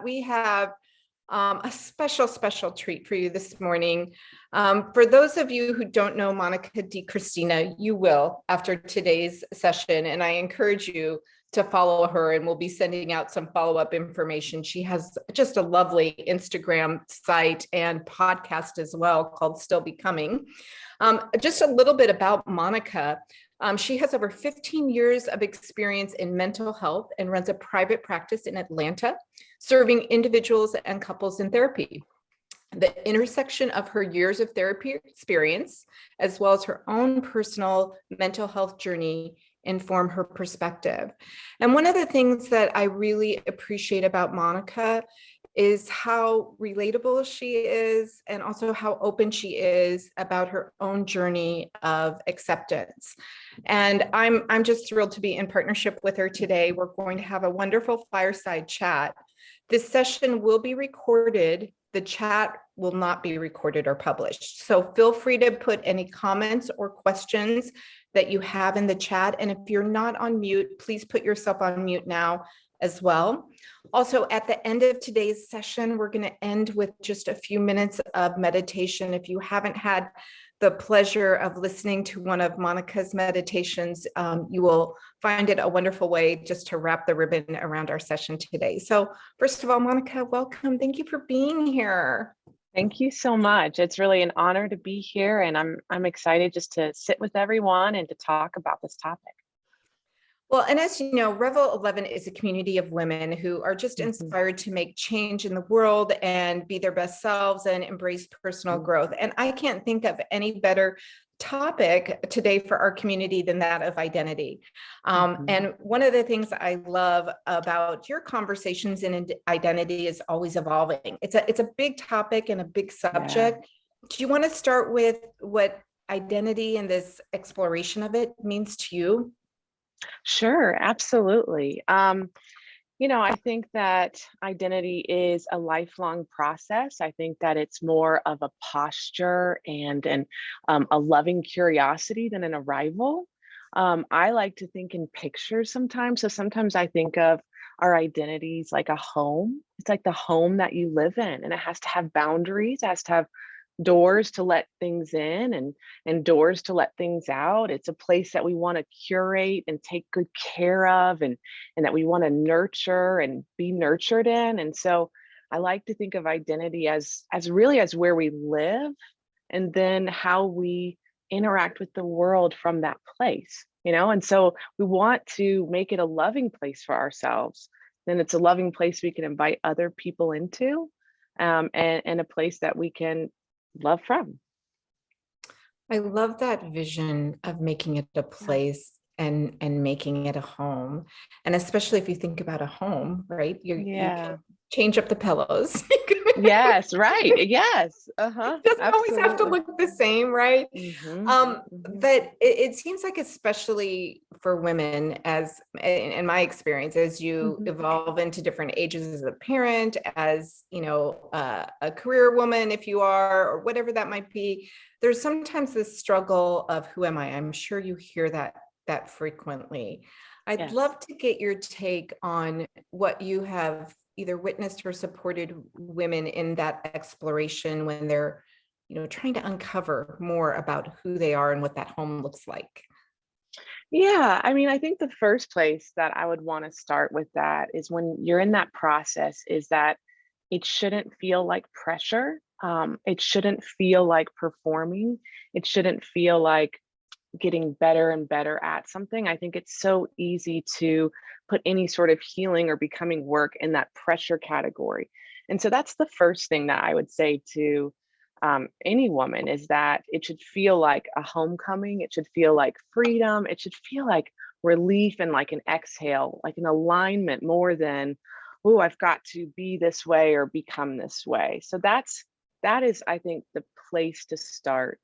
We have a special treat for you this morning. For those of you who don't know Monica DiCristina, you will after today's session, and I encourage you to follow her, and we'll be sending out some follow-up information. She has just a lovely Instagram site and podcast as well called Still Becoming. Just a little bit about Monica. She has over 15 years of experience in mental health and runs a private practice in Atlanta, serving individuals and couples in therapy. The intersection of her years of therapy experience, as well as her own personal mental health journey, inform her perspective. And one of the things that I really appreciate about Monica is how relatable she is, and also how open she is about her own journey of acceptance. And I'm just thrilled to be in partnership with her today. We're going to have a wonderful fireside chat. This session will be recorded. The chat will not be recorded or published. So feel free to put any comments or questions that you have in the chat. And if you're not on mute, please put yourself on mute now as well. Also, at the end of today's session, we're going to end with just a few minutes of meditation. If you haven't had the pleasure of listening to one of Monica's meditations, you will find it a wonderful way just to wrap the ribbon around our session today. So first of all, Monica, welcome. Thank you for being here. Thank you so much. It's really an honor to be here, and I'm excited just to sit with everyone and to talk about this topic. Well, and as you know, Revel 11 is a community of women who are just inspired to make change in the world and be their best selves and embrace personal growth. And I can't think of any better topic today for our community than that of identity. And one of the things I love about your conversations in identity is always evolving. It's a big topic and a big subject. Yeah. Do you want to start with what identity and this exploration of it means to you? Sure, absolutely. I think that identity is a lifelong process. I think that it's more of a posture and a loving curiosity than an arrival. I like to think in pictures sometimes. So sometimes I think of our identities like a home. It's like the home that you live in, and it has to have boundaries, it has to have doors to let things in and doors to let things out. It's a place that we want to curate and take good care of, and that we want to nurture and be nurtured in. And so I like to think of identity as really as where we live, and then how we interact with the world from that place, and so we want to make it a loving place for ourselves. Then it's a loving place we can invite other people into, and a place that we can love from. I love that vision of making it a place and making it a home. And especially if you think about a home, right? You can change up the pillows. Yes, right. Yes. It doesn't always have to look the same, right? But it seems like, especially for women, as in my experience, as you evolve into different ages as a parent, as a career woman, if you are, or whatever that might be, there's sometimes this struggle of who am I? I'm sure you hear that frequently. I'd love to get your take on what you have either witnessed or supported women in that exploration when they're, trying to uncover more about who they are and what that home looks like. Yeah, I mean, I think the first place that I would want to start with that is when you're in that process, is that it shouldn't feel like pressure. It shouldn't feel like performing. It shouldn't feel like getting better and better at something. I think it's so easy to put any sort of healing or becoming work in that pressure category. And so that's the first thing that I would say to any woman, is that it should feel like a homecoming. It should feel like freedom. It should feel like relief and like an exhale, like an alignment, more than, oh, I've got to be this way or become this way. So that is, I think, the place to start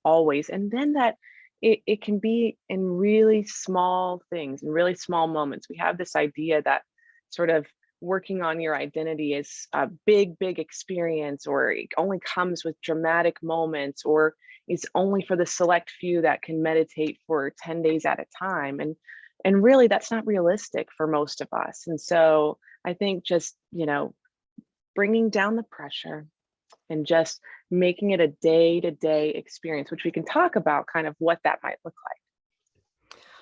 always. And then that it can be in really small things, in really small moments. We have this idea that sort of working on your identity is a big experience, or it only comes with dramatic moments, or is only for the select few that can meditate for 10 days at a time. And really, that's not realistic for most of us. And so I think just, bringing down the pressure and just making it a day-to-day experience, which we can talk about kind of what that might look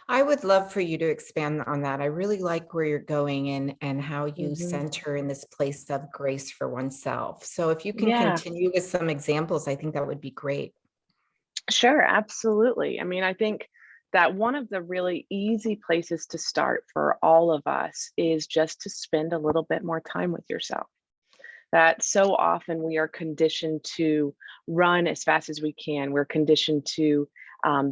I would love for you to expand on that. I really like where you're going and how like. you center in this place of grace for oneself. So if you can Yeah, continue with some examples, I think that would be great. sure, absolutely. I mean, I think that one of the really easy places to start for all of us is just to spend a little bit more time with yourself. That so often we are conditioned to run as fast as we can. We're conditioned to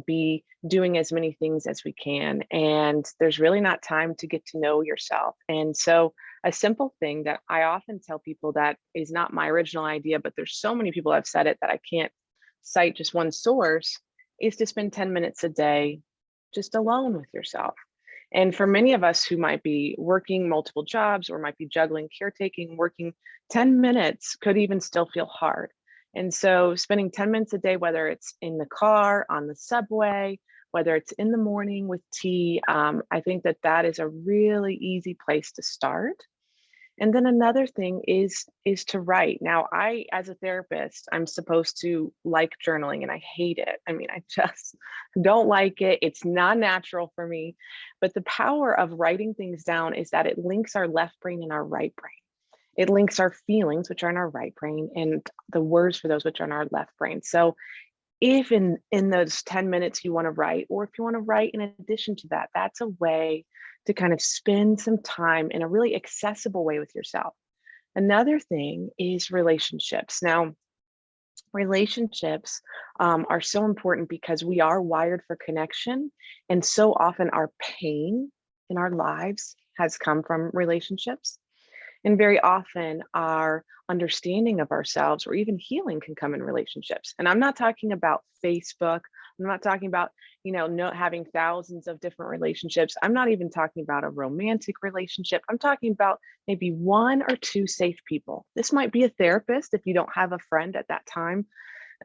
be doing as many things as we can. And there's really not time to get to know yourself. And so, a simple thing that I often tell people that is not my original idea, but there's so many people have said it that I can't cite just one source, is to spend 10 minutes a day just alone with yourself. And for many of us who might be working multiple jobs or might be juggling caretaking, working 10 minutes could even still feel hard. And so spending 10 minutes a day, whether it's in the car, on the subway, whether it's in the morning with tea, I think that that is a really easy place to start. And then another thing is to write. Now, I as a therapist, I'm supposed to like journaling and I hate it. I mean, I just don't like it. It's not natural for me. But the power of writing things down is that it links our left brain and our right brain. It links our feelings, which are in our right brain, and the words for those which are in our left brain. So if in those 10 minutes you want to write, or if you want to write in addition to that, that's a way to kind of spend some time in a really accessible way with yourself. Another thing is relationships. Now, relationships are so important because we are wired for connection, and so often our pain in our lives has come from relationships. And very often, our understanding of ourselves or even healing can come in relationships. And I'm not talking about Facebook. I'm not talking about, not having thousands of different relationships. I'm not even talking about a romantic relationship. I'm talking about maybe one or two safe people. This might be a therapist if you don't have a friend at that time,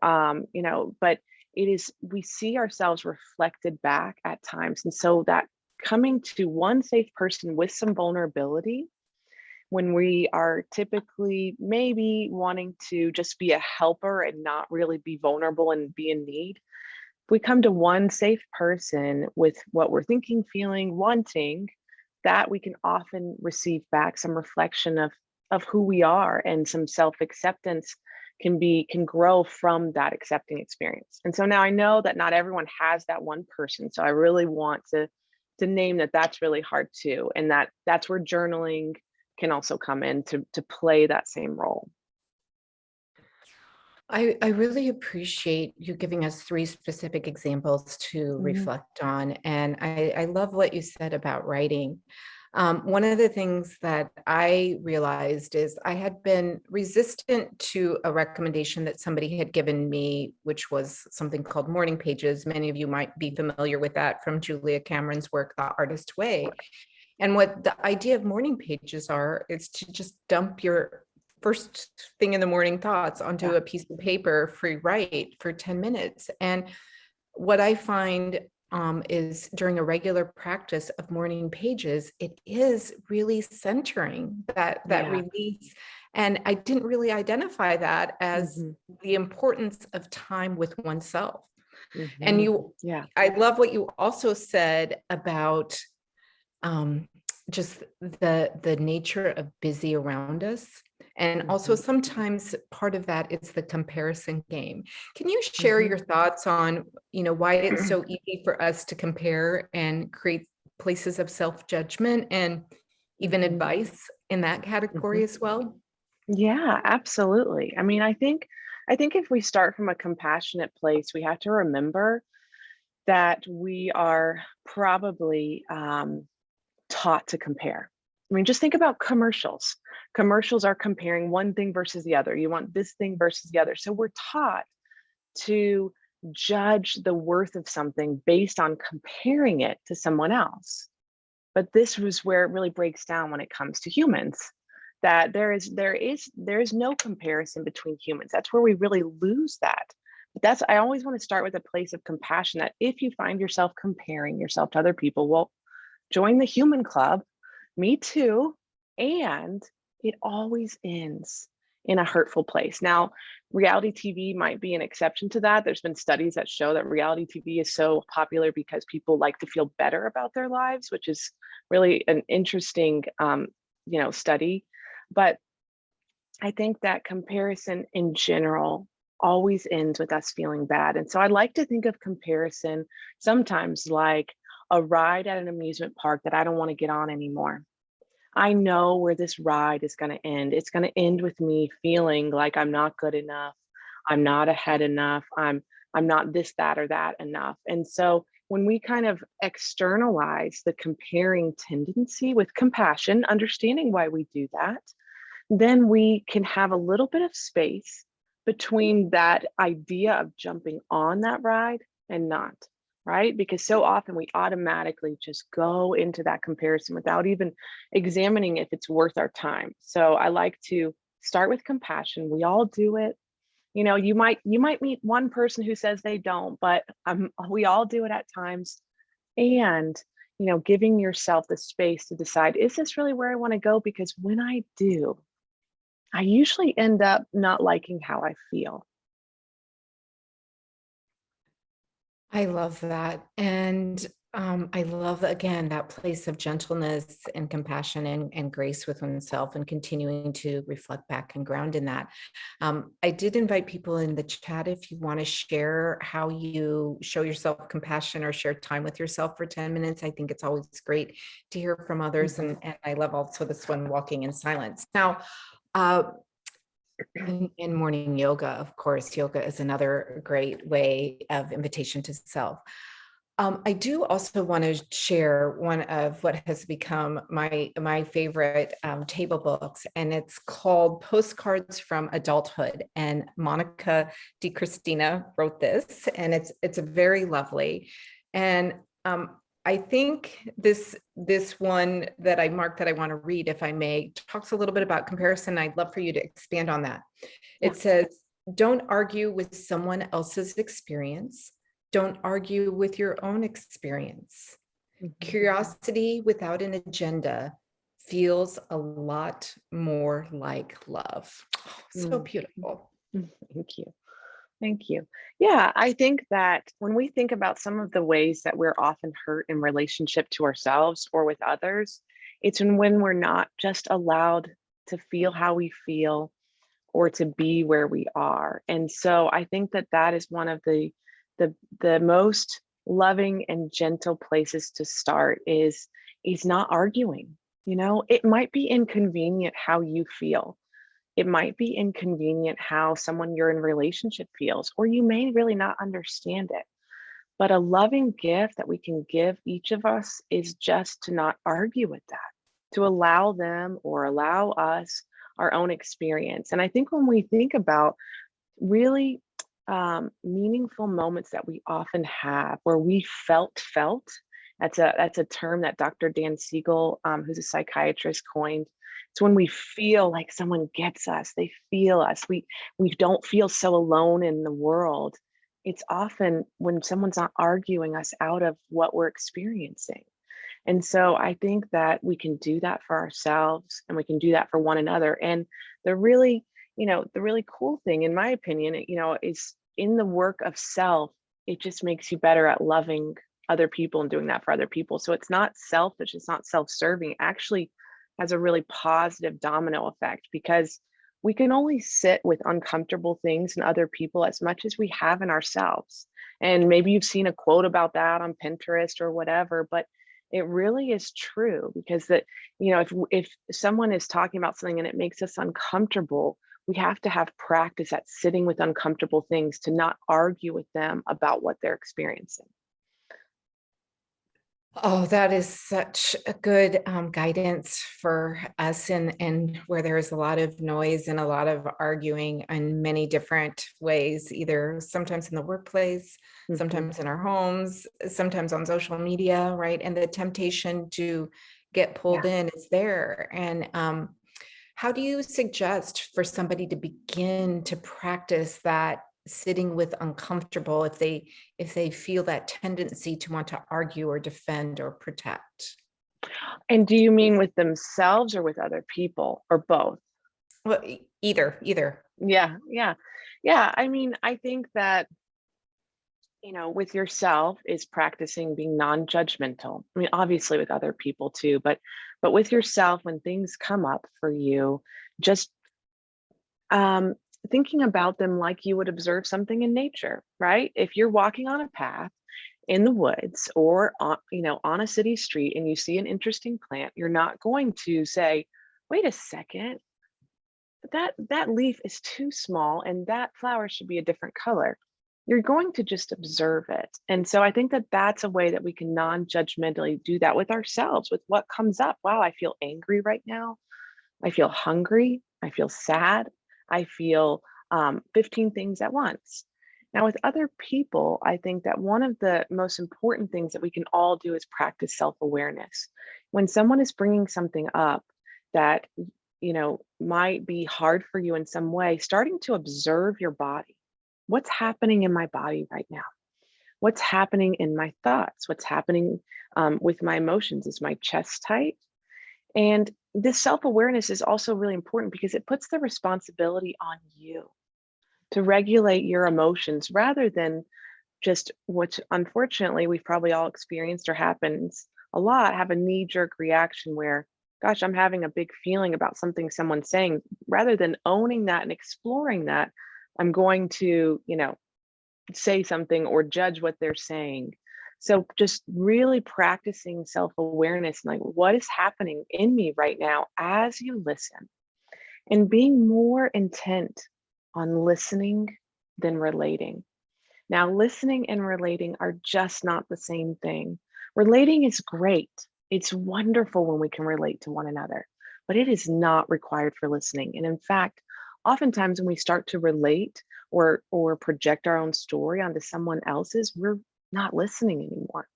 but it is, we see ourselves reflected back at times. And so that coming to one safe person with some vulnerability when we are typically maybe wanting to just be a helper and not really be vulnerable and be in need. If we come to one safe person with what we're thinking, feeling, wanting, that we can often receive back some reflection of who we are, and some self-acceptance can grow from that accepting experience. And so now I know that not everyone has that one person. So I really want to name that that's really hard too. And that's where journaling can also come in to play that same role. I really appreciate you giving us three specific examples to Mhm. reflect on. And I love what you said about writing. One of the things that I realized is I had been resistant to a recommendation that somebody had given me, which was something called morning pages. Many of you might be familiar with that from Julia Cameron's work, The Artist Way. And what the idea of morning pages are, is to just dump your first thing in the morning thoughts onto Yeah. a piece of paper, free write for 10 minutes. And what I find is during a regular practice of morning pages, it is really centering that Yeah. release. And I didn't really identify that as Mhm. the importance of time with oneself. And Mhm. you, Yeah. I love what you also said about um, just the nature of busy around us. And also Mhm. sometimes part of that is the comparison game. Can you share Mhm. your thoughts on, why it's so easy for us to compare and create places of self-judgment and even Mhm. advice in that category Mhm. as well? Yeah, absolutely. I mean, I think if we start from a compassionate place, we have to remember that we are probably taught to compare. I mean, just think about commercials. Commercials are comparing one thing versus the other. You want this thing versus the other. So we're taught to judge the worth of something based on comparing it to someone else. But this was where it really breaks down when it comes to humans. That there is no comparison between humans. That's where we really lose that. But that's I always want to start with a place of compassion that if you find yourself comparing yourself to other people, well, join the human club. Me too. And it always ends in a hurtful place. Now, reality TV might be an exception to that. There's been studies that show that reality TV is so popular because people like to feel better about their lives, which is really an interesting, study. But I think that comparison in general always ends with us feeling bad. And so I like to think of comparison sometimes like a ride at an amusement park that I don't want to get on anymore. I know where this ride is going to end. It's going to end with me feeling like I'm not good enough. I'm not ahead enough. I'm not this, that, or that enough. And so when we kind of externalize the comparing tendency with compassion, understanding why we do that, then we can have a little bit of space between that idea of jumping on that ride and not, right? Because so often we automatically just go into that comparison without even examining if it's worth our time. So I like to start with compassion. We all do it. You might meet one person who says they don't, but we all do it at times. And giving yourself the space to decide, is this really where I want to go? Because when I do, I usually end up not liking how I feel. I love that. And I love, again, that place of gentleness and compassion and grace with oneself and continuing to reflect back and ground in that. I did invite people in the chat if you want to share how you show yourself compassion or share time with yourself for 10 minutes. I think it's always great to hear from others. And I love also this one, walking in silence. Now, in morning yoga, of course, yoga is another great way of invitation to self. I do also want to share one of what has become my favorite table books, and it's called Postcards from Adulthood. And Monica DiCristina wrote this, and it's a very lovely. And I think this one that I marked that I want to read, if I may, talks a little bit about comparison. I'd love for you to expand on that. Yeah. It says, don't argue with someone else's experience. Don't argue with your own experience. Curiosity without an agenda feels a lot more like love. Oh, so beautiful. Thank you. Thank you. Yeah, I think that when we think about some of the ways that we're often hurt in relationship to ourselves or with others, it's when we're not just allowed to feel how we feel or to be where we are. And so I think that that is one of the most loving and gentle places to start is not arguing. It might be inconvenient how you feel. It might be inconvenient how someone you're in relationship feels, or you may really not understand it. But a loving gift that we can give each of us is just to not argue with that, to allow them or allow us our own experience. And I think when we think about really meaningful moments that we often have where we felt, that's a term that Dr. Dan Siegel, who's a psychiatrist, coined. It's when we feel like someone gets us, they feel us. We don't feel so alone in the world. It's often when someone's not arguing us out of what we're experiencing. And so I think that we can do that for ourselves and we can do that for one another. And the really cool thing, in my opinion, is in the work of self, it just makes you better at loving other people and doing that for other people. So it's not selfish, it's not self-serving. It actually has a really positive domino effect because we can only sit with uncomfortable things in other people as much as we have in ourselves. And maybe you've seen a quote about that on Pinterest or whatever, but it really is true because if someone is talking about something and it makes us uncomfortable, we have to have practice at sitting with uncomfortable things to not argue with them about what they're experiencing. Oh, that is such a good guidance for us, and where there is a lot of noise and a lot of arguing in many different ways, either sometimes in the workplace, sometimes in our homes, sometimes on social media, right? And the temptation to get pulled in is there. And how do you suggest for somebody to begin to practice that sitting with uncomfortable if they feel that tendency to want to argue or defend or protect? And do you mean with themselves or with other people or both? Well, either. Yeah, yeah. Yeah, I mean, I think that, with yourself is practicing being non-judgmental. I mean, obviously with other people too, but with yourself when things come up for you, just um thinking about them like you would observe something in nature, right? If you're walking on a path in the woods or on a city street and you see an interesting plant, you're not going to say, "Wait a second, that leaf is too small and that flower should be a different color." You're going to just observe it. And so I think that that's a way that we can non-judgmentally do that with ourselves, with what comes up. Wow, I feel angry right now. I feel hungry. I feel sad. I feel 15 things at once. Now, with other people, I think that one of the most important things that we can all do is practice self awareness. When someone is bringing something up that, might be hard for you in some way, starting to observe your body. What's happening in my body right now? What's happening in my thoughts? What's happening with my emotions? Is my chest tight? And this self awareness is also really important because it puts the responsibility on you to regulate your emotions rather than just what unfortunately we've probably all experienced or happens a lot, have a knee jerk reaction where, gosh, I'm having a big feeling about something someone's saying. Rather than owning that and exploring that, I'm going to, say something or judge what they're saying. So just really practicing self-awareness, like what is happening in me right now as you listen, and being more intent on listening than relating. Now, listening and relating are just not the same thing. Relating is great. It's wonderful when we can relate to one another, but it is not required for listening. And in fact, oftentimes when we start to relate or project our own story onto someone else's, we're not listening anymore.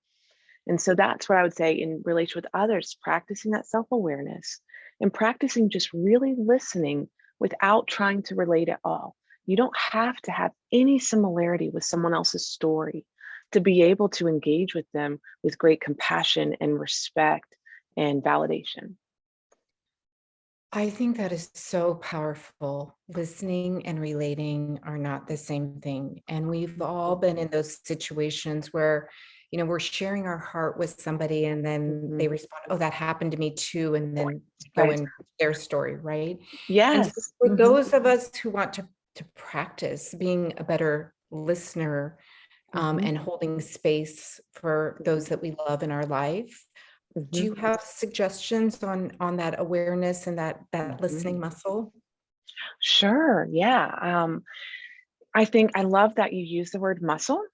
And so that's what I would say in relation with others, practicing that self-awareness and practicing just really listening without trying to relate at all. You don't have to have any similarity with someone else's story to be able to engage with them with great compassion and respect and validation. I think that is so powerful. Listening and relating are not the same thing. And we've all been in those situations where, we're sharing our heart with somebody and then they Mhm. respond, "Oh, that happened to me too." And then go Right. in their story, right? And so Yes. for Hmm. those of us who want to practice being a better listener, Hmm. and holding space for those that we love in our life, do Hmm. you have suggestions on that awareness and that Hmm. listening muscle? Sure. Yeah. I think I love that you use the word muscle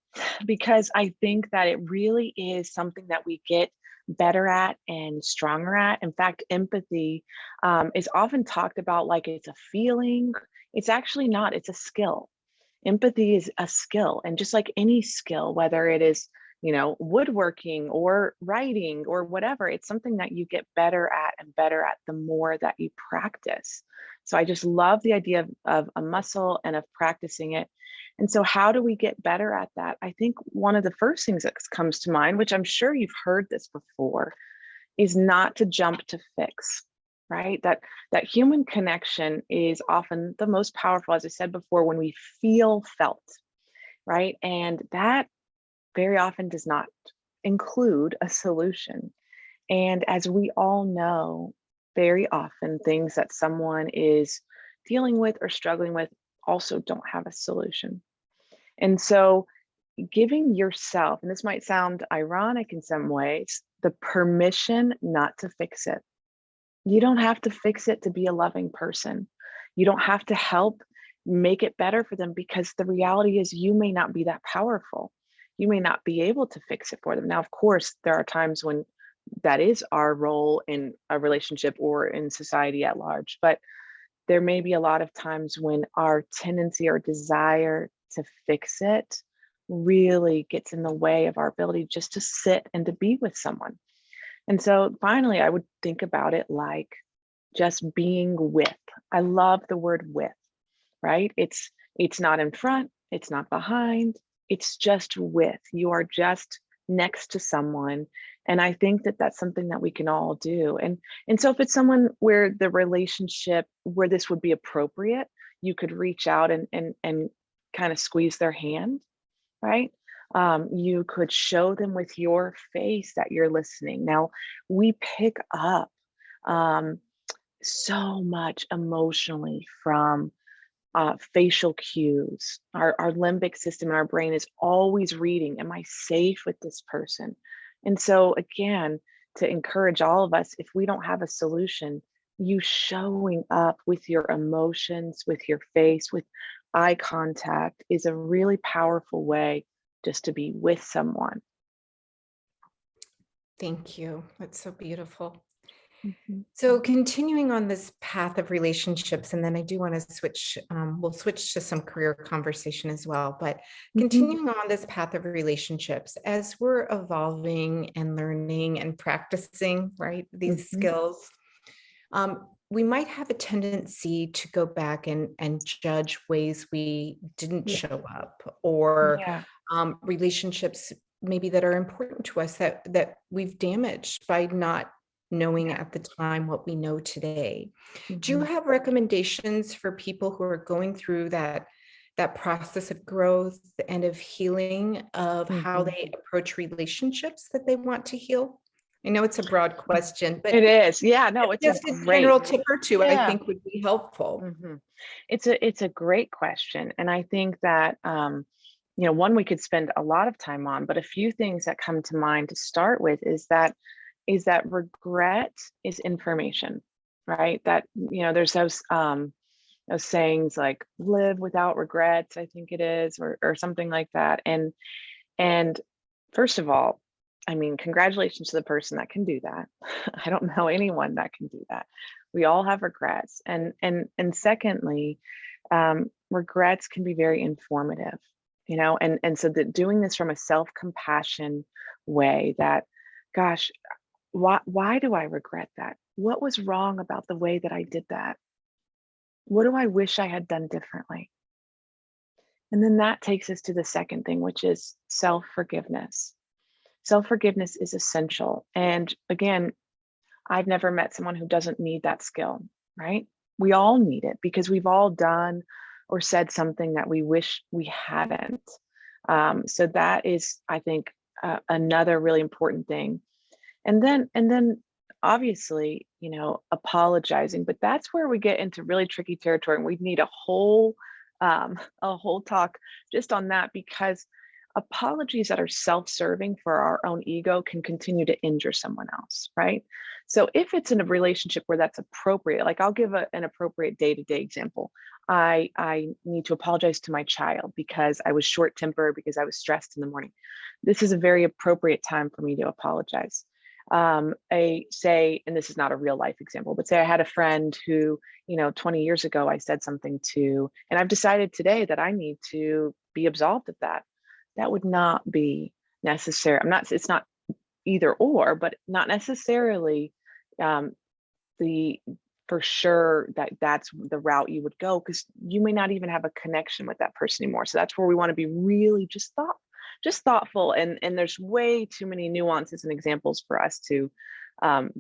because I think that it really is something that we get better at and stronger at. In fact, empathy is often talked about like it's a feeling. It's actually not, it's a skill. Empathy is a skill. And just like any skill, whether it is, woodworking or writing or whatever, it's something that you get better at and better at the more that you practice. So I just love the idea of a muscle and of practicing it. And so, how do we get better at that? I think one of the first things that comes to mind, which I'm sure you've heard this before, is not to jump to fix, right? That human connection is often the most powerful, as I said before, when we feel felt, right? And that very often does not include a solution. And as we all know, very often things that someone is dealing with or struggling with also don't have a solution. And so giving yourself, and this might sound ironic in some ways, the permission not to fix it. You don't have to fix it to be a loving person. You don't have to help make it better for them because the reality is you may not be that powerful. You may not be able to fix it for them. Now, of course, there are times when that is our role in a relationship or in society at large, but there may be a lot of times when our tendency or desire to fix it really gets in the way of our ability just to sit and to be with someone. And so finally, I would think about it like just being with. I love the word with, right? It's not in front, it's not behind, it's just with. You are just next to someone. And I think that that's something that we can all do. And so if it's someone where the relationship where this would be appropriate, you could reach out and kind of squeeze their hand, right? You could show them with your face that you're listening. Now, we pick up um, so much emotionally from facial cues. Our limbic system in our brain is always reading, am I safe with this person? And so, again, to encourage all of us, if we don't have a solution, you showing up with your emotions, with your face, with eye contact is a really powerful way just to be with someone. Thank you. That's so beautiful. Mhm. So continuing on this path of relationships, and then I do want to switch, we'll switch to some career conversation as well, but Mhm. continuing on this path of relationships, as we're evolving and learning and practicing, right, these Mhm. skills, we might have a tendency to go back and judge ways we didn't Yeah. show up, or Yeah. relationships maybe that are important to us that we've damaged by not knowing Yeah. at the time what we know today. Do you Mhm. have recommendations for people who are going through that process of growth and of healing, of how Mhm. they approach relationships that they want to heal? I know it's a broad question, It but is. Yeah, no, it's a just a great. general tip or two, I Yeah. think would be helpful. Mhm. It's a great question, and I think that one we could spend a lot of time on, but a few things that come to mind to start with is that regret is information, right? That there's those sayings like "live without regrets," I think it is, or something like that, and first of all, I mean, congratulations to the person that can do that. I don't know anyone that can do that. We all have regrets. And secondly, regrets can be very informative, and so that doing this from a self-compassion way that, gosh, why do I regret that? What was wrong about the way that I did that? What do I wish I had done differently? And then that takes us to the second thing, which is self-forgiveness. Self-forgiveness is essential. And again, I've never met someone who doesn't need that skill, right? We all need it because we've all done or said something that we wish we hadn't. So that is, I think, another really important thing. And then obviously, apologizing, but that's where we get into really tricky territory, and we need a whole talk just on that, because apologies that are self-serving for our own ego can continue to injure someone else, right? So if it's in a relationship where that's appropriate, like I'll give an appropriate day-to-day example. I need to apologize to my child because I was short-tempered, because I was stressed in the morning. This is a very appropriate time for me to apologize. And this is not a real life example, but say I had a friend who, 20 years ago I said something to, and I've decided today that I need to be absolved of that. That would not be necessary. It's not either or, but not necessarily um, the for sure that that's the route you would go, because you may not even have a connection with that person anymore. So that's where we want to be really just thoughtful, and there's way too many nuances and examples for us to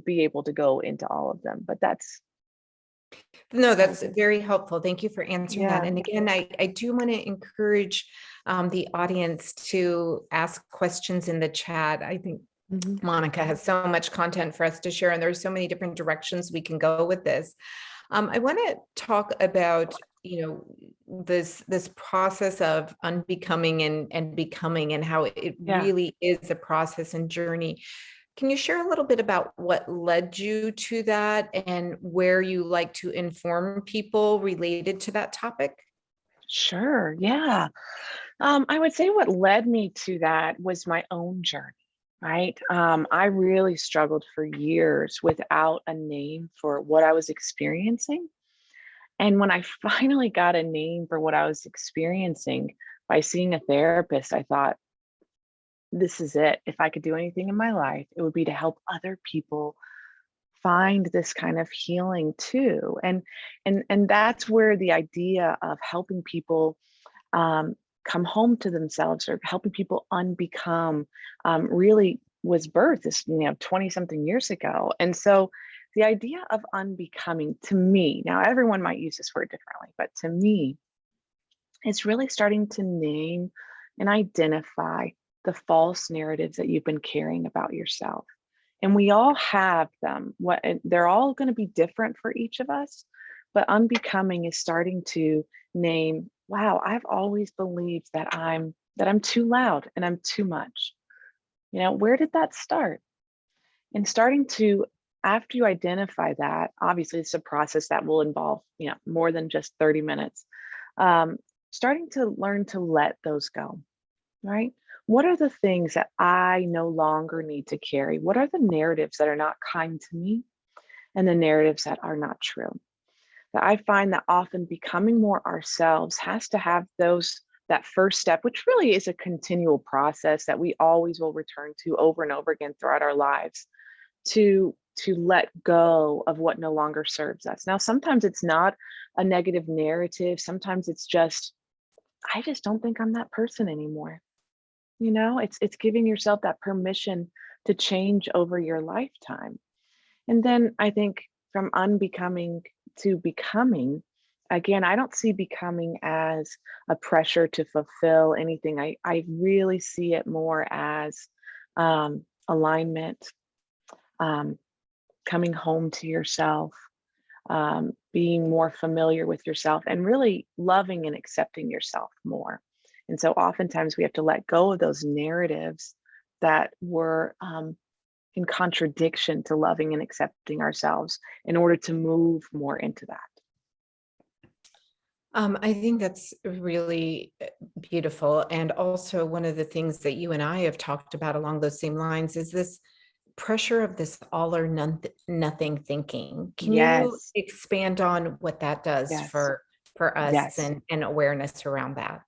be able to go into all of them, but that's No, how that's it is. very helpful. Thank you for answering that. Yeah. And again, I do want to encourage the audience to ask questions in the chat. I think Mhm. Monica has so much content for us to share, and there's so many different directions we can go with this. I want to talk about, this process of unbecoming and becoming, and how it Yeah. really is a process and journey. Can you share a little bit about what led you to that and where you like to inform people related to that topic? Sure. Yeah. I would say what led me to that was my own journey, right? I really struggled for years without a name for what I was experiencing. And when I finally got a name for what I was experiencing by seeing a therapist, I thought, this is it. If I could do anything in my life, it would be to help other people find this kind of healing too. And that's where the idea of helping people come home to themselves, or helping people unbecome, really was birthed this, 20 something years ago. And so the idea of unbecoming, to me, now everyone might use this word differently, but to me, it's really starting to name and identify the false narratives that you've been carrying about yourself. And we all have them. And they're all going to be different for each of us, but unbecoming is starting to name, wow, I've always believed that I'm too loud and I'm too much. Where did that start? And starting to, after you identify that, obviously it's a process that will involve, more than just 30 minutes. Starting to learn to let those go, right? What are the things that I no longer need to carry? What are the narratives that are not kind to me, and the narratives that are not true? That I find that often becoming more ourselves has to have that first step, which really is a continual process that we always will return to over and over again throughout our lives, to let go of what no longer serves us. Now, sometimes it's not a negative narrative. Sometimes it's just, I just don't think I'm that person anymore. It's giving yourself that permission to change over your lifetime. And then I think from unbecoming to becoming, again, I don't see becoming as a pressure to fulfill anything. I really see it more as alignment, coming home to yourself, being more familiar with yourself, and really loving and accepting yourself more. And so oftentimes we have to let go of those narratives that were in contradiction to loving and accepting ourselves in order to move more into that. I think that's really beautiful. And also, one of the things that you and I have talked about along those same lines is this pressure of this all or nothing thinking. Can you Yes, expand on what that does yes, for us, yes, and awareness around that?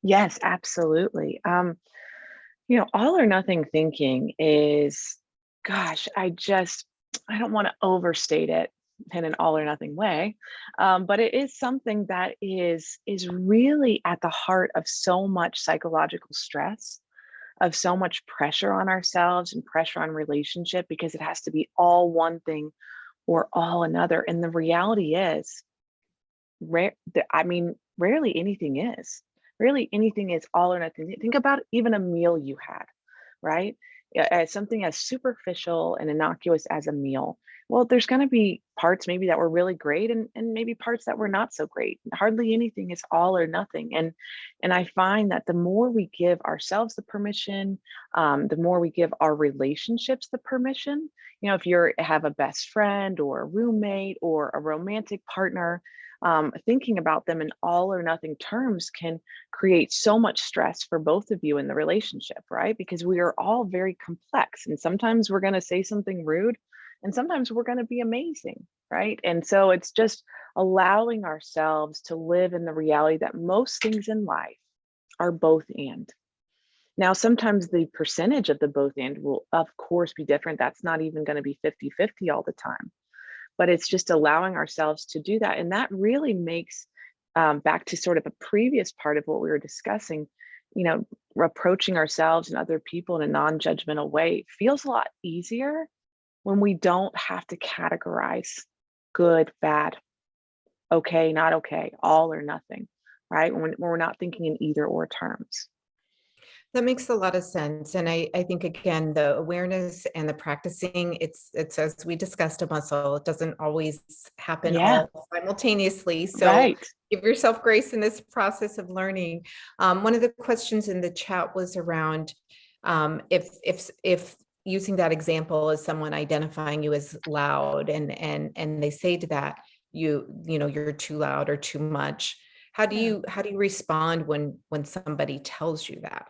yes, absolutely. All or nothing thinking is, gosh, I don't want to overstate it in an all or nothing way, but it is something that is really at the heart of so much psychological stress, of so much pressure on ourselves and pressure on relationship, because it has to be all one thing or all another. And the reality is, rarely anything is. Really, anything is all or nothing. Think about even a meal you had, right? As something as superficial and innocuous as a meal. Well, there's going to be parts maybe that were really great, and maybe parts that were not so great. Hardly anything is all or nothing. And I find that the more we give ourselves the permission, the more we give our relationships the permission. If you have a best friend or a roommate or a romantic partner, thinking about them in all or nothing terms can create so much stress for both of you in the relationship, right? Because we are all very complex, and sometimes we're going to say something rude, and sometimes we're going to be amazing, right? And so it's just allowing ourselves to live in the reality that most things in life are both and. Now, sometimes the percentage of the both and will, of course, be different. That's not even going to be 50-50 all the time, but it's just allowing ourselves to do that. And that really makes, back to sort of a previous part of what we were discussing, approaching ourselves and other people in a non-judgmental way feels a lot easier when we don't have to categorize good, bad, okay, not okay, all or nothing, right? When we're not thinking in either or terms. That makes a lot of sense. And I think, again, the awareness and the practicing, it's as we discussed, a muscle. It doesn't always happen Yeah, all simultaneously. So right. give yourself grace in this process of learning. One of the questions in the chat was around if using that example as someone identifying you as loud, and they say to that, you're too loud or too much. Yeah. How do you respond when somebody tells you that?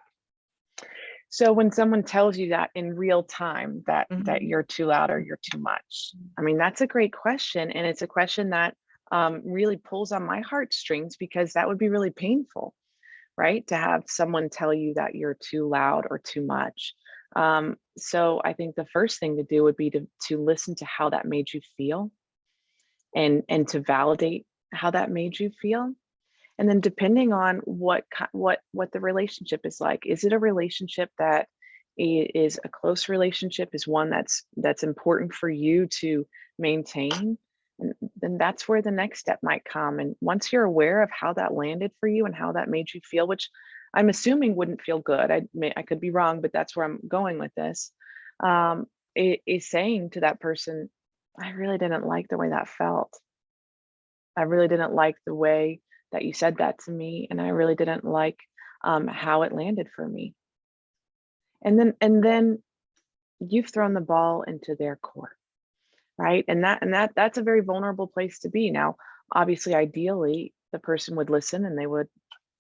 So when someone tells you that in real time, that Mhm. you're too loud or you're too much, I mean, that's a great question, and it's a question that really pulls on my heartstrings, because that would be really painful, right? To have someone tell you that you're too loud or too much. So I think the first thing to do would be to listen to how that made you feel, and to validate how that made you feel. And then depending on what the relationship is like, is it a relationship that is a close relationship, is one that's important for you to maintain, and then that's where the next step might come. And once you're aware of how that landed for you and how that made you feel, which I'm assuming wouldn't feel good. I could be wrong, but that's where I'm going with this. Is saying to that person, I really didn't like the way that felt. I really didn't like the way that you said that to me, and I really didn't like how it landed for me. And then you've thrown the ball into their court, right? And that's a very vulnerable place to be. Now, obviously, ideally, the person would listen and they would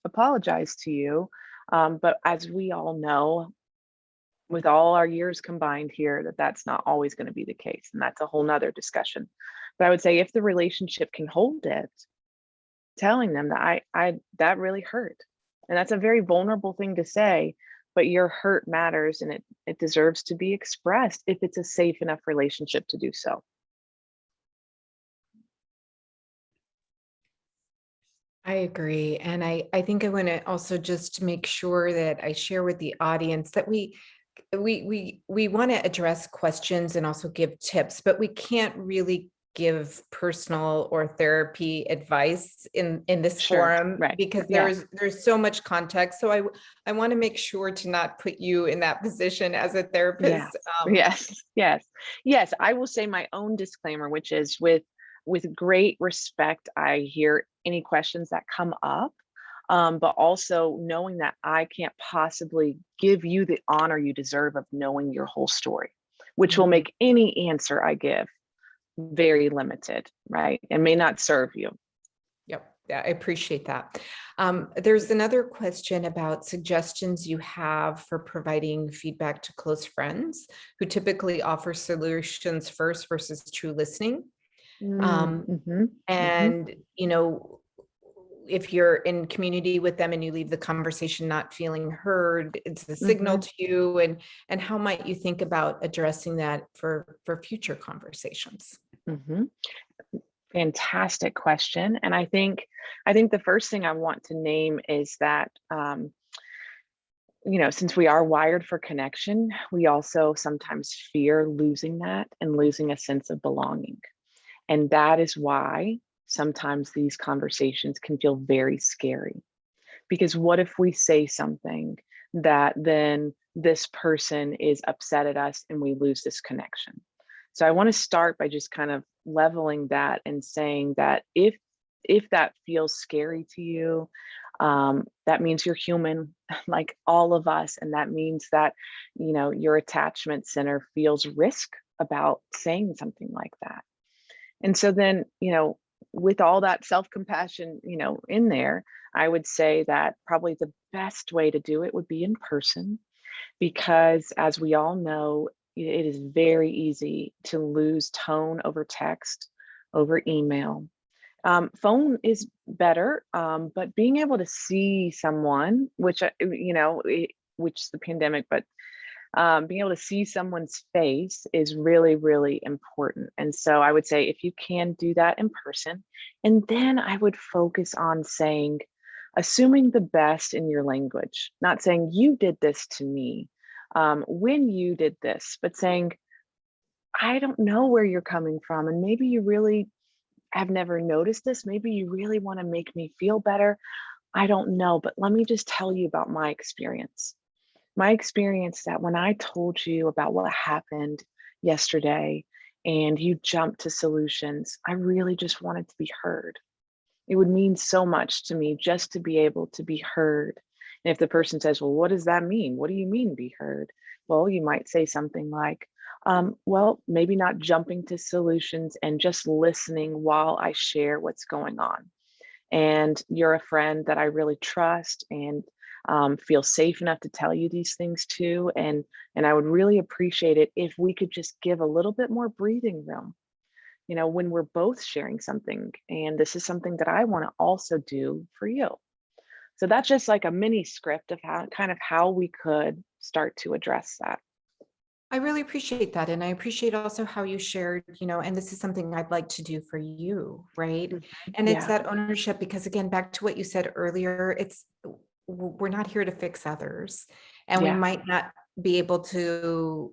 apologize to you. But as we all know, with all our years combined here, that's not always going to be the case, and that's a whole nother discussion. But I would say if the relationship can hold it, telling them that I that really hurt, and that's a very vulnerable thing to say, but your hurt matters, and it deserves to be expressed if it's a safe enough relationship to do so. I agree. And I think I want to also just make sure that I share with the audience that we want to address questions and also give tips, but we can't really give personal or therapy advice in this Sure. forum Right. because Yeah. there's so much context. So I want to make sure to not put you in that position as a Yeah. therapist. Yes. Yes. Yes. I will say my own disclaimer, which is with great respect, I hear any questions that come up. But also knowing that I can't possibly give you the honor you deserve of knowing your whole story, which will Mhm. make any answer I give very limited, right? And may not serve you. Yep. Yeah, I appreciate that. There's another question about suggestions you have for providing feedback to close friends who typically offer solutions first versus true listening. Mm, Um, mhm, mhm, and, you know, if you're in community with them and you leave the conversation not feeling heard, it's a signal mhm, to you. And how might you think about addressing that for future conversations? mhm. Fantastic question. And I think the first thing I want to name is that since we are wired for connection, we also sometimes fear losing that and losing a sense of belonging. And that is why sometimes these conversations can feel very scary. Because what if we say something that then this person is upset at us and we lose this connection? So I want to start by just kind of leveling that and saying that if that feels scary to you, that means you're human like all of us, and that means that your attachment center feels risk about saying something like that. And so then, with all that self-compassion, in there, I would say that probably the best way to do it would be in person, because as we all know, it is very easy to lose tone over text, over email. Phone is better, but being able to see someone, which is the pandemic, but being able to see someone's face is really, really important. And so I would say if you can do that in person, and then I would focus on saying, assuming the best in your language, not saying you did this to me, when you did this, but saying, I don't know where you're coming from. And maybe you really have never noticed this. Maybe you really want to make me feel better. I don't know, but let me just tell you about my experience. My experience that when I told you about what happened yesterday and you jumped to solutions, I really just wanted to be heard. It would mean so much to me just to be able to be heard. And if the person says, well, what does that mean? What do you mean be heard? Well, you might say something like, well, maybe not jumping to solutions and just listening while I share what's going on. And you're a friend that I really trust and feel safe enough to tell you these things to. And I would really appreciate it if we could just give a little bit more breathing room, when we're both sharing something. And this is something that I want to also do for you. So that's just like a mini script of how we could start to address that. I really appreciate that. And I appreciate also how you shared, and this is something I'd like to do for you, right? Mhm. And it's Yeah, that ownership, because again, back to what you said earlier, we're not here to fix others. And we yeah, might not be able to,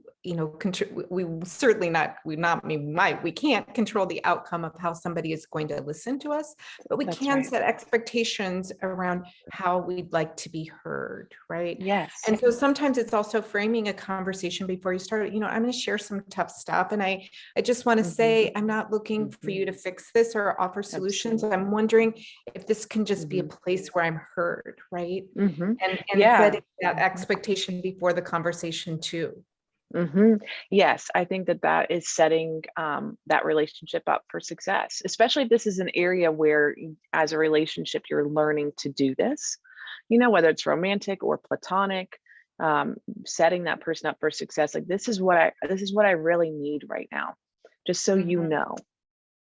we certainly not, we can't control the outcome of how somebody is going to listen to us, but we that's can right. set expectations around how we'd like to be heard, right? Yes. And so sometimes it's also framing a conversation before you start, I'm going to share some tough stuff. And I just want to Mhm. say, I'm not looking for Mhm. you to fix this or offer solutions. I'm Absolutely. wondering if this can just be a Mhm. place where I'm heard, right? Mhm. And Yeah. setting that Mhm. expectation before the conversation too. Mhm. Yes, I think that that is setting, that relationship up for success, especially if this is an area where as a relationship, you're learning to do this, whether it's romantic or platonic, um, setting that person up for success. Like, this is what I really need right now, just so you Mhm. know.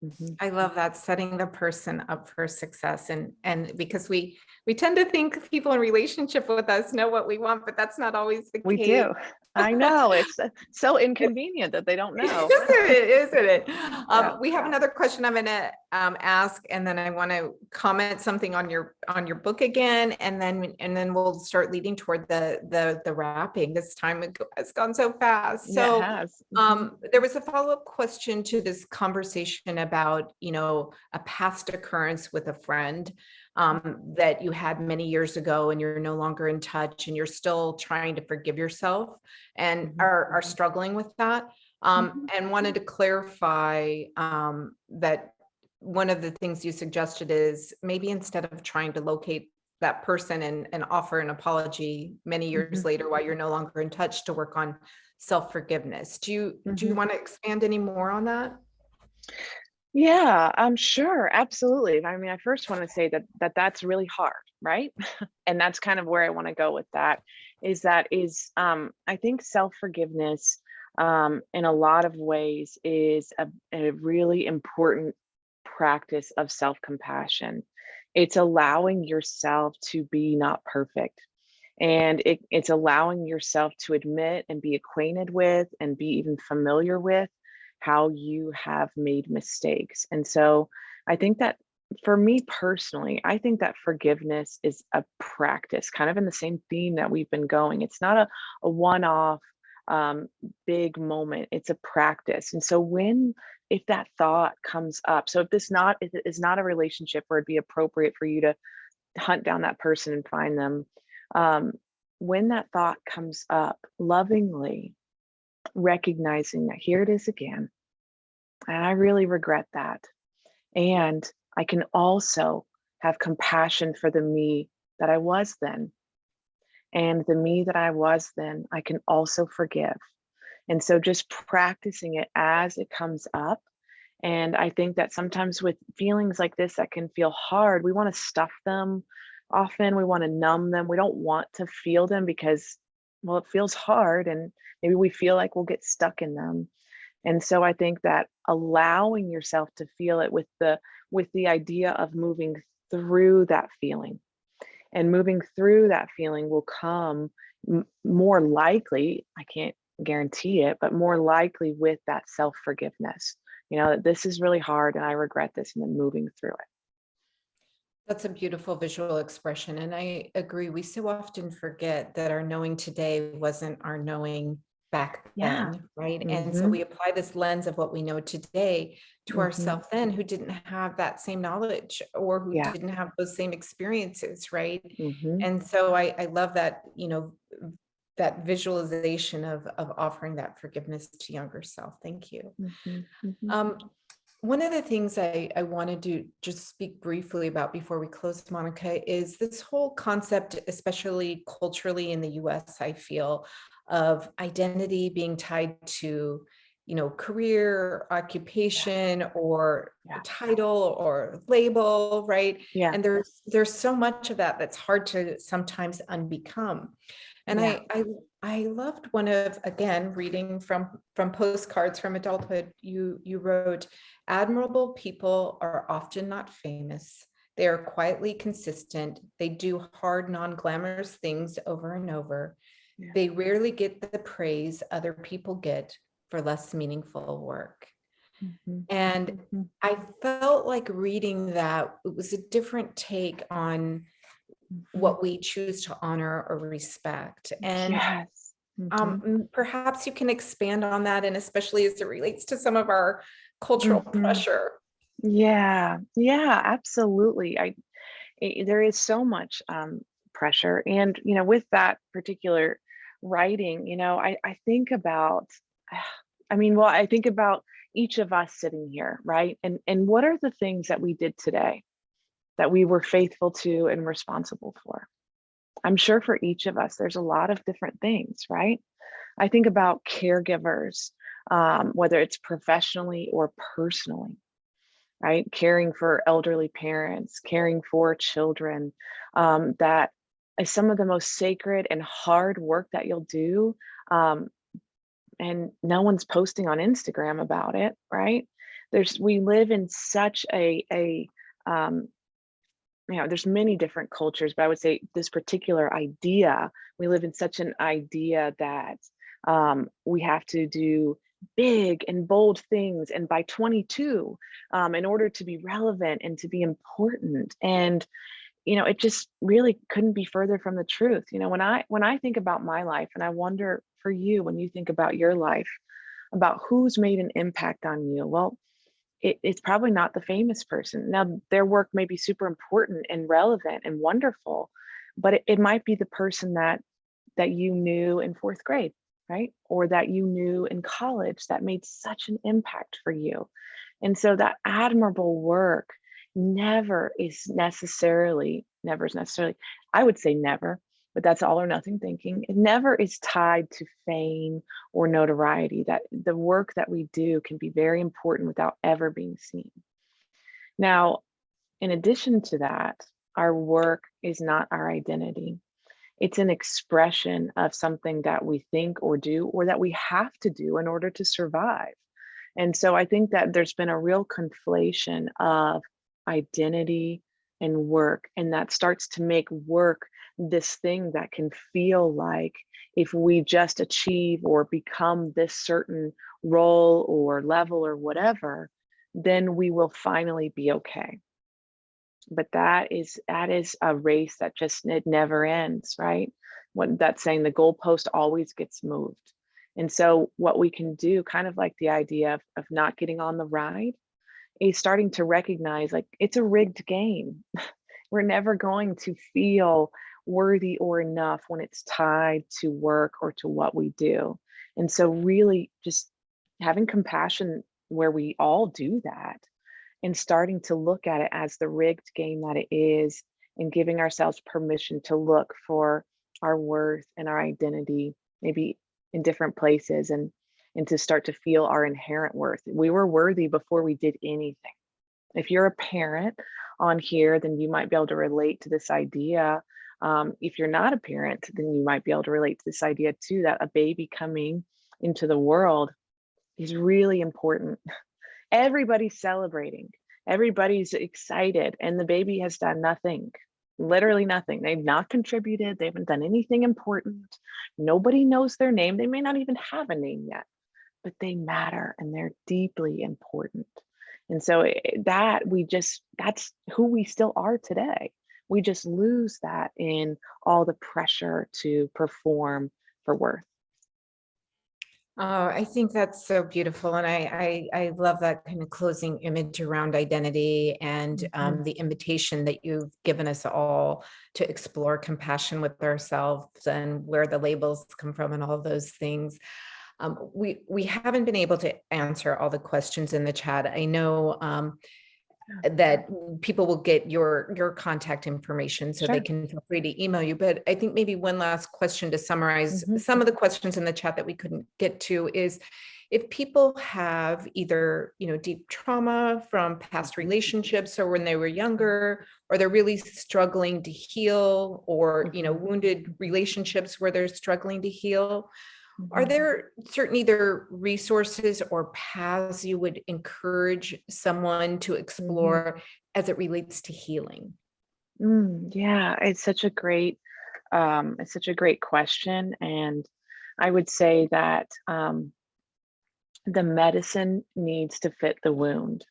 Mhm. I love that, setting the person up for success, and because we tend to think people in relationship with us know what we want, but that's not always the We case. do. I know, it's, so inconvenient that they don't know. Isn't it? Isn't it? Yeah. We have another question I'm going to ask, and then I want to comment something on your book again, and then we'll start leading toward the wrapping. This time has gone so fast. Yeah, it So has. Mhm. there was a follow-up question to this conversation about a past occurrence with a friend that you had many years ago, and you're no longer in touch, and you're still trying to forgive yourself and Mhm. are struggling with that, Mhm. and wanted to clarify that one of the things you suggested is maybe instead of trying to locate that person and offer an apology many years Mhm. later while you're no longer in touch, to work on self-forgiveness. Do you Mhm. want to expand any more on that? Yeah, I'm sure. Absolutely. I mean, I first want to say that's really hard, right? And that's kind of where I want to go with that. I think self-forgiveness in a lot of ways is a really important practice of self-compassion. It's allowing yourself to be not perfect. And it's allowing yourself to admit and be acquainted with and be even familiar with how you have made mistakes. And so I think that for me personally, I think that forgiveness is a practice, kind of in the same theme that we've been going. It's not a one off um, big moment, it's a practice. And so if that thought comes up, so if it is not a relationship where it'd be appropriate for you to hunt down that person and find them, um, when that thought comes up, lovingly recognizing that here it is again, and I really regret that. And I can also have compassion for the me that I was then. And the me that I was then, I can also forgive. And so just practicing it as it comes up. And I think that sometimes with feelings like this that can feel hard, we want to stuff them. Often we want to numb them. We don't want to feel them because, well, it feels hard and maybe we feel like we'll get stuck in them. And so I think that allowing yourself to feel it with the idea of moving through that feeling, and moving through that feeling will come more likely, I can't guarantee it, but more likely with that self-forgiveness. That this is really hard and I regret this, and then moving through it. That's a beautiful visual expression. And I agree. We so often forget that our knowing today wasn't our knowing back Yeah. then, right? And so Mhm. we apply this lens of what we know today to Mhm. ourselves then, who didn't have that same knowledge or who Yeah. didn't have those same experiences, right? Mhm. And so I love that, that visualization of offering that forgiveness to younger self. Thank you. Mhm. Mhm. Um, One of the things I wanted to just speak briefly about before we close, Monica, is this whole concept, especially culturally in the US, I feel, of identity being tied to, career, Yeah. occupation, or Yeah. title or label, right? Yeah. And there's so much of that that's hard to sometimes unbecome. And Yeah. I loved one of, again, reading from postcards from adulthood. You wrote, admirable people are often not famous. They are quietly consistent. They do hard, non-glamorous things over and over. Yeah. They rarely get the praise other people get for less meaningful work. Mhm. And Mhm. I felt like reading that it was a different take on Mhm. what we choose to honor or respect. And Yes. Mhm. perhaps you can expand on that, and especially as it relates to some of our cultural Mhm. pressure. Yeah. Yeah, absolutely. There is so much pressure, and with that particular writing, I think about, I mean, well, I think about each of us sitting here, right? And what are the things that we did today that we were faithful to and responsible for? I'm sure for each of us, there's a lot of different things, right? I think about caregivers, whether it's professionally or personally, right? Caring for elderly parents, caring for children, that is some of the most sacred and hard work that you'll do. Um, and no one's posting on Instagram about it, right? We live in such um, there's many different cultures, but I would say this particular idea, we live in such an idea that we have to do big and bold things. And by 22, in order to be relevant and to be important. And, it just really couldn't be further from the truth. When I think about my life, and I wonder for you, when you think about your life, about who's made an impact on you, well, it's probably not the famous person. Now, their work may be super important and relevant and wonderful, but it might be the person that you knew in fourth grade, right? Or that you knew in college that made such an impact for you. And so that admirable work never is necessarily, I would say never, but that's all or nothing thinking. It never is tied to fame or notoriety. That the work that we do can be very important without ever being seen. Now, in addition to that, our work is not our identity. It's an expression of something that we think or do, or that we have to do in order to survive. And so I think that there's been a real conflation of identity and work, and that starts to make work this thing that can feel like if we just achieve or become this certain role or level or whatever, then we will finally be okay. But that is a race that just it never ends, right? What that's saying, the goalpost always gets moved. And so what we can do, kind of like the idea of not getting on the ride, is starting to recognize like it's a rigged game. We're never going to feel worthy or enough when it's tied to work or to what we do. And so really just having compassion where we all do that, and starting to look at it as the rigged game that it is, and giving ourselves permission to look for our worth and our identity maybe in different places, and to start to feel our inherent worth. We were worthy before we did anything. If you're a parent on here, then you might be able to relate to this idea. If you're not a parent, then you might be able to relate to this idea too, that a baby coming into the world is really important. Everybody's celebrating, everybody's excited, and the baby has done nothing, literally nothing. They've not contributed, they haven't done anything important. Nobody knows their name. They may not even have a name yet, but they matter and they're deeply important. And so that's who we still are today. We just lose that in all the pressure to perform for worth. Oh, I think that's so beautiful. And I love that kind of closing image around identity, and Mhm. the invitation that you've given us all to explore compassion with ourselves and where the labels come from and all of those things. We haven't been able to answer all the questions in the chat. I know Yeah. that people will get your contact information so they Sure. can feel free to email you. But I think maybe one last question to summarize Mhm. some of the questions in the chat that we couldn't get to is, if people have either, deep trauma from past relationships or when they were younger, or they're really struggling to heal, or, Mhm. wounded relationships where they're struggling to heal, are Mhm. there certain either resources or paths you would encourage someone to Mhm. explore as it relates to healing? Yeah, it's such a great It's such a great question. And I would say that the medicine needs to fit the wound.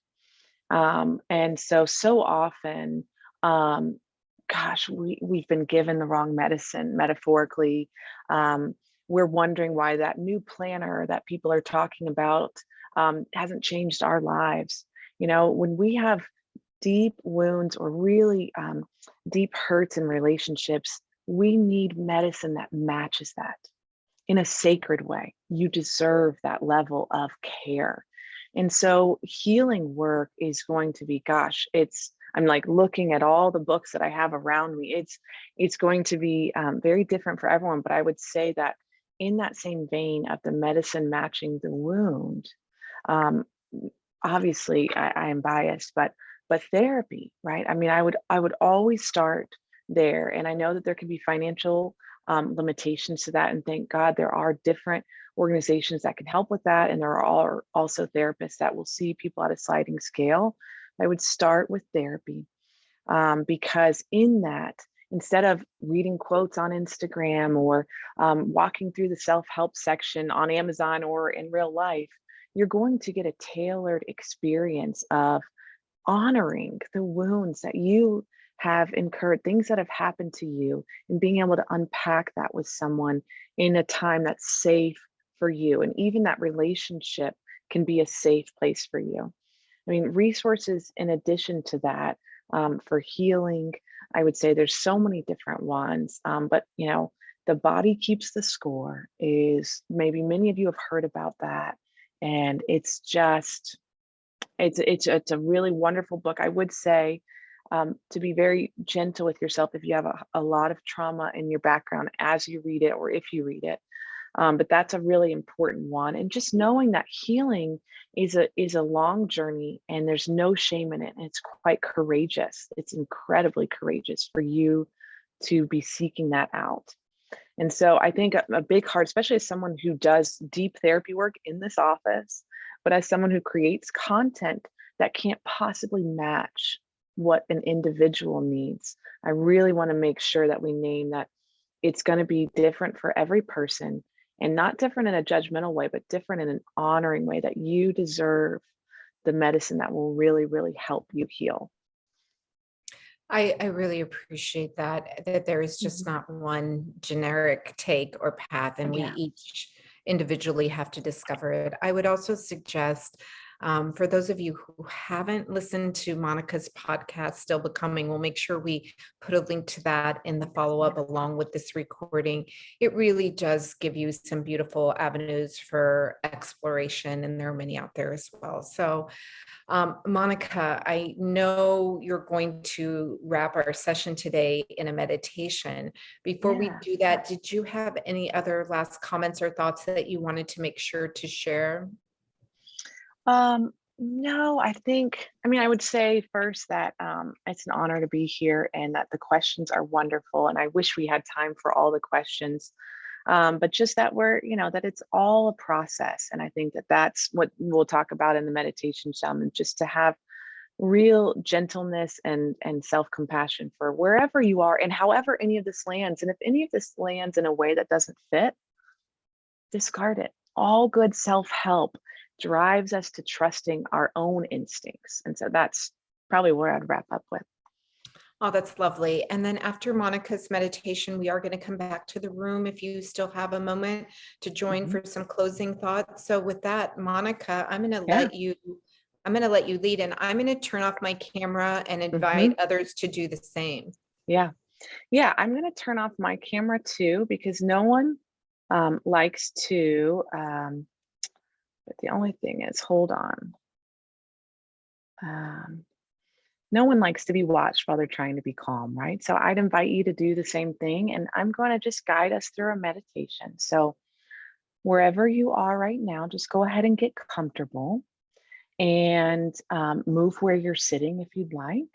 And so often, um, gosh, we've been given the wrong medicine metaphorically. Um, we're wondering why that new planner that people are talking about hasn't changed our lives. When we have deep wounds or really deep hurts in relationships, we need medicine that matches that in a sacred way. You deserve that level of care. And so healing work is going to be, gosh, I'm like looking at all the books that I have around me. It's going to be very different for everyone. But I would say that in that same vein of the medicine matching the wound, um, obviously I am biased, but therapy, right? I mean, I would always start there. And I know that there can be financial limitations to that. And thank God there are different organizations that can help with that. And there are also therapists that will see people at a sliding scale. I would start with therapy because in that, instead of reading quotes on Instagram or walking through the self-help section on Amazon or in real life, you're going to get a tailored experience of honoring the wounds that you have incurred, things that have happened to you, and being able to unpack that with someone in a time that's safe for you. And even that relationship can be a safe place for you. I mean, resources in addition to that for healing, I would say there's so many different ones. But, the body keeps the score is maybe many of you have heard about that. And it's just, it's a really wonderful book. I would say to be very gentle with yourself if you have a lot of trauma in your background as you read it or if you read it. But that's a really important one. And just knowing that healing is a long journey and there's no shame in it. And it's quite courageous. It's incredibly courageous for you to be seeking that out. And so I think a big heart, especially as someone who does deep therapy work in this office, but as someone who creates content that can't possibly match what an individual needs, I really want to make sure that we name that it's going to be different for every person, and not different in a judgmental way, but different in an honoring way, that you deserve the medicine that will really, really help you heal. I really appreciate that there is just Mhm. not one generic take or path, and we Yeah. each individually have to discover it. I would also suggest for those of you who haven't listened to Monica's podcast, Still Becoming, we'll make sure we put a link to that in the follow-up along with this recording. It really does give you some beautiful avenues for exploration, and there are many out there as well. So Monica, I know you're going to wrap our session today in a meditation. Before we Yeah. do that, did you have any other last comments or thoughts that you wanted to make sure to share? No, I mean, I would say first that it's an honor to be here and that the questions are wonderful. And I wish we had time for all the questions. But just that that it's all a process. And I think that that's what we'll talk about in the meditation shaman, just to have real gentleness and self-compassion for wherever you are and however any of this lands. And if any of this lands in a way that doesn't fit, discard it. All good self-help drives us to trusting our own instincts. And so that's probably where I'd wrap up with. Oh, that's lovely. And then after Monica's meditation, we are going to come back to the room if you still have a moment to join Mhm. for some closing thoughts. So with that, Monica, Yeah. I'm going to let you lead, and I'm going to turn off my camera and invite Hmm. others to do the same. Yeah. Yeah. I'm going to turn off my camera too, because no one likes to, but the only thing is, hold on. Um, no one likes to be watched while they're trying to be calm, right? So I'd invite you to do the same thing. And I'm going to just guide us through a meditation. So wherever you are right now, just go ahead and get comfortable and move where you're sitting if you'd like.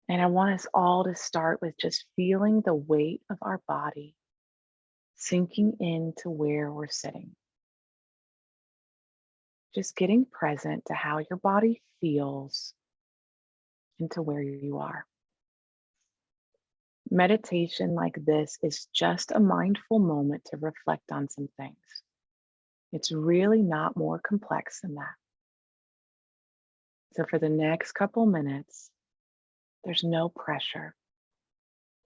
And I want us all to start with just feeling the weight of our body sinking into where we're sitting. Just getting present to how your body feels into where you are. Meditation like this is just a mindful moment to reflect on some things. It's really not more complex than that. So for the next couple minutes, there's no pressure.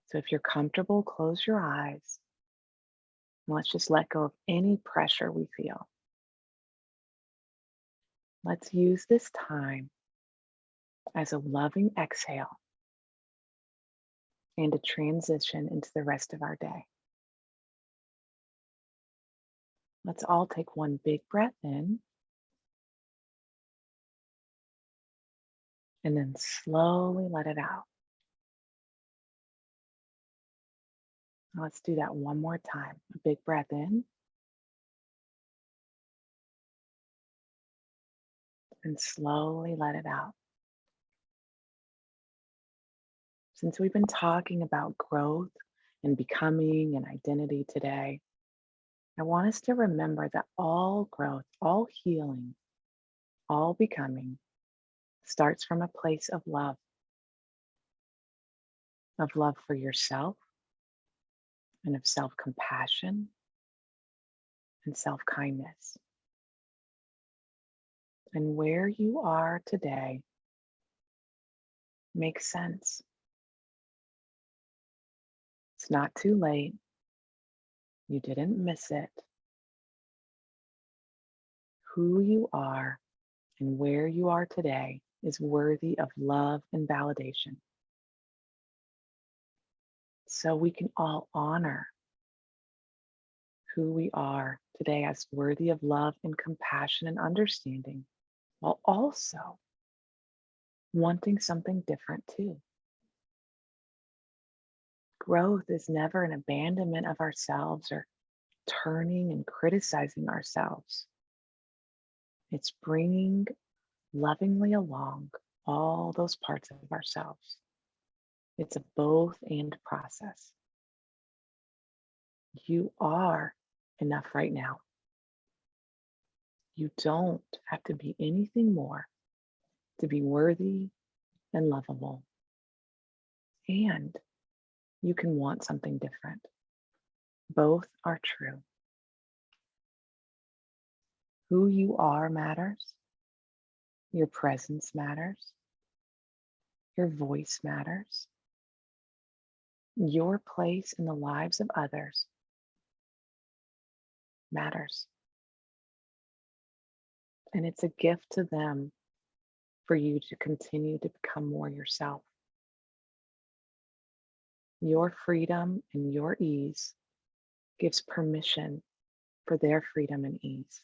So if you're comfortable, close your eyes. And let's just let go of any pressure we feel. Let's use this time as a loving exhale and a transition into the rest of our day. Let's all take one big breath in and then slowly let it out. Now let's do that one more time. A big breath in and slowly let it out. Since we've been talking about growth and becoming and identity today, I want us to remember that all growth, all healing, all becoming starts from a place of love for yourself and of self-compassion and self-kindness. And where you are today makes sense. It's not too late. You didn't miss it. Who you are and where you are today is worthy of love and validation. So we can all honor who we are today as worthy of love and compassion and understanding, while also wanting something different too. Growth is never an abandonment of ourselves or turning and criticizing ourselves. It's bringing lovingly along all those parts of ourselves. It's a both and process. You are enough right now. You don't have to be anything more to be worthy and lovable. And you can want something different. Both are true. Who you are matters. Your presence matters. Your voice matters. Your place in the lives of others matters. And it's a gift to them for you to continue to become more yourself. Your freedom and your ease gives permission for their freedom and ease.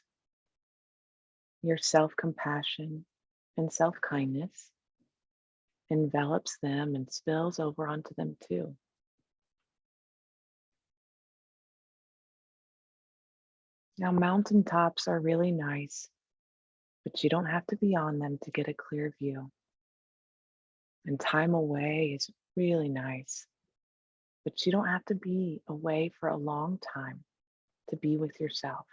Your self-compassion and self-kindness envelops them and spills over onto them too. Now, mountaintops are really nice, but you don't have to be on them to get a clear view. And time away is really nice, but you don't have to be away for a long time to be with yourself.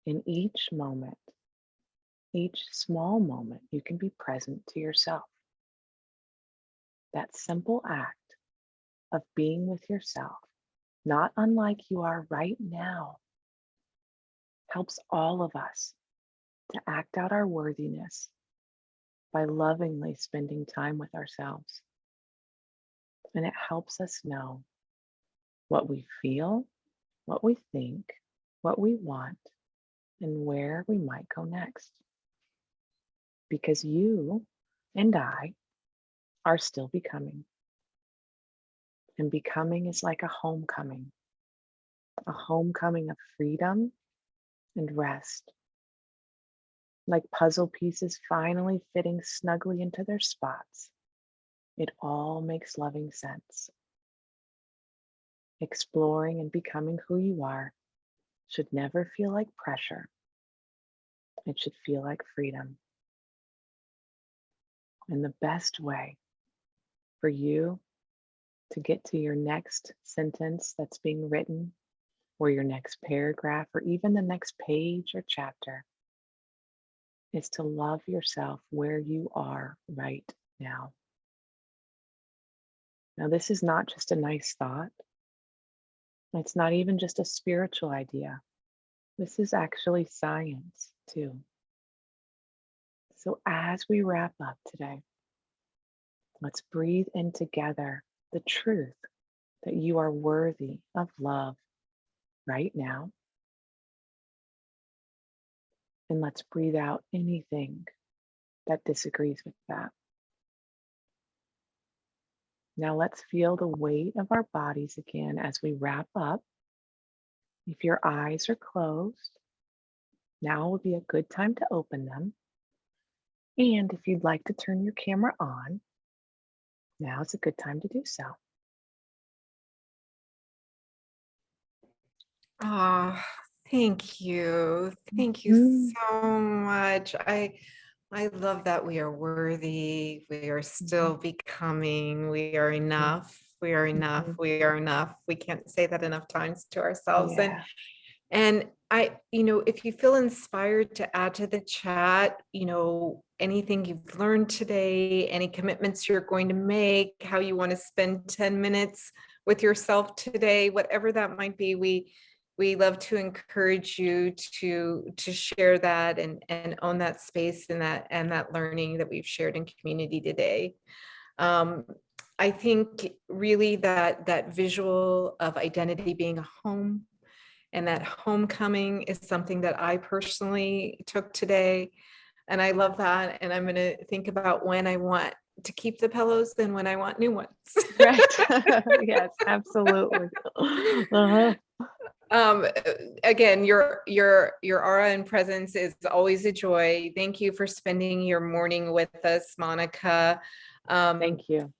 In each moment, each small moment, you can be present to yourself. That simple act of being with yourself, not unlike you are right now, helps all of us to act out our worthiness by lovingly spending time with ourselves. And it helps us know what we feel, what we think, what we want, and where we might go next. Because you and I are still becoming. And becoming is like a homecoming of freedom and rest. Like puzzle pieces finally fitting snugly into their spots. It all makes loving sense. Exploring and becoming who you are should never feel like pressure. It should feel like freedom. And the best way for you to get to your next sentence that's being written, or your next paragraph, or even the next page or chapter, is to love yourself where you are right now. Now, this is not just a nice thought. It's not even just a spiritual idea. This is actually science, too. So, as we wrap up today, let's breathe in together the truth that you are worthy of love right now. And let's breathe out anything that disagrees with that. Now let's feel the weight of our bodies again as we wrap up. If your eyes are closed, now would be a good time to open them. And if you'd like to turn your camera on, now is a good time to do so. Oh, thank you. Thank you Mhm. so much. I love that we are worthy. We are still becoming. We are Yeah. enough. We are enough. Mhm. We are enough. We can't say that enough times to ourselves. Yeah. And if you feel inspired to add to the chat, anything you've learned today, any commitments you're going to make, how you want to spend 10 minutes with yourself today, whatever that might be, we love to encourage you to share that and own that space and that learning that we've shared in community today. I think really that visual of identity being a home and that homecoming is something that I personally took today. And I love that. And I'm going to think about when I want to keep the pillows and when I want new ones. Right. Yes, absolutely. Uh-huh. um Again, your aura and presence is always a joy. Thank you for spending your morning with us, Monica. um Thank you.